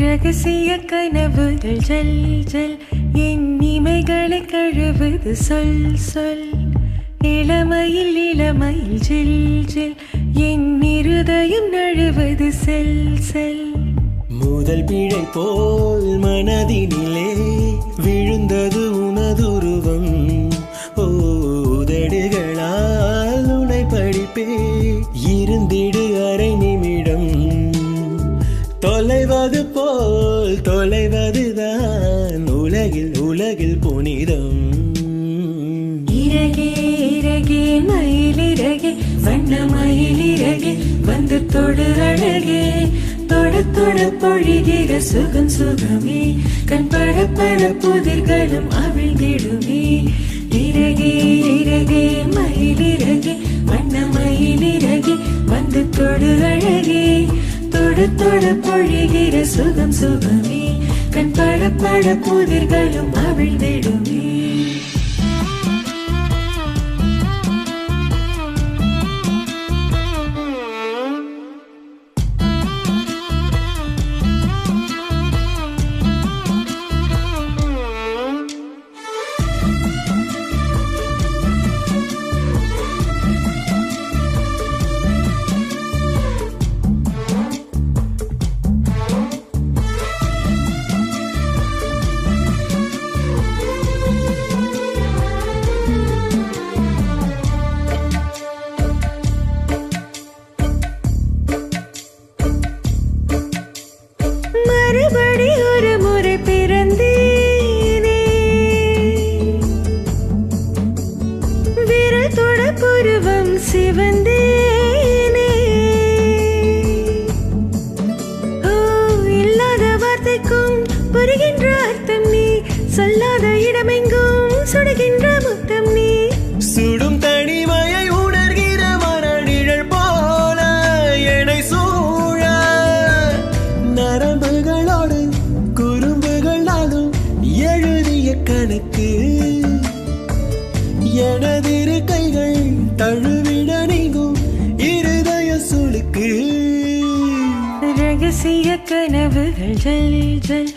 ரகசிய கனவுகள் ஜல் ஜல் என் இமைகளை கழுவது சொல் சொல் இளமையில் இளமையில் ஜில் ஜில் என் இருதயம் நழுவது செல் செல் முதல் பிழை போல் மனதினிலே விழுந்தது உனதுருவம் ஓதடுகளால் உனை படிப்பே இருந்திடு அரை நிமிடம் தொலைவது போல் தொலைவதுதான் உலகில் உலகில் புனிதம் இறகே இறகே மயிலிறகே வண்ண மயிலிறகே வந்து தொடு அழகே தொட தொட பொழிகிற சுகம் சுகமே கண் பட பட புதிர்களும் அவிழ்ந்திடுமே இறகே இறகே மயிலிறகே வண்ண மயிலிறகே வந்து தொடு அழகே தொட தொட பொழிகிற சுகம் சுகமே கண் பட பட புதிர்களும் அவிழ்ந்திடுமே மறுபடி ஒரு முறை பிறந்தேனே விரல் தொட புருவம் சிவந்தேனே ஓ இல்லாத வார்த்தைக்கும் புரிகின்ற அர்த்தம் நீ சொல்லாத இடமெங்கும் சுடுகின்ற முத்தம் நீ சுடும் தனிமையை உணர்கிற மரநிழல் போல என்னை சூழ நரம்புகளோடு குறும்புகள் நாளும் எழுதிய கணக்கு எனதிரு கைகள் தழுவிட நீங்கும் இருதய சுளுக்கு ரகசிய கனவுகள் ஜல் ஜல்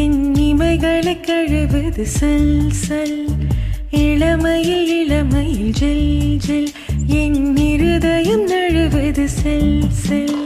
என் இமைகளை கழுவது சொல் சொல் இளமையில் இளமையில் ஜில் ஜில் என் இருதயம் நழுவது செல் செல்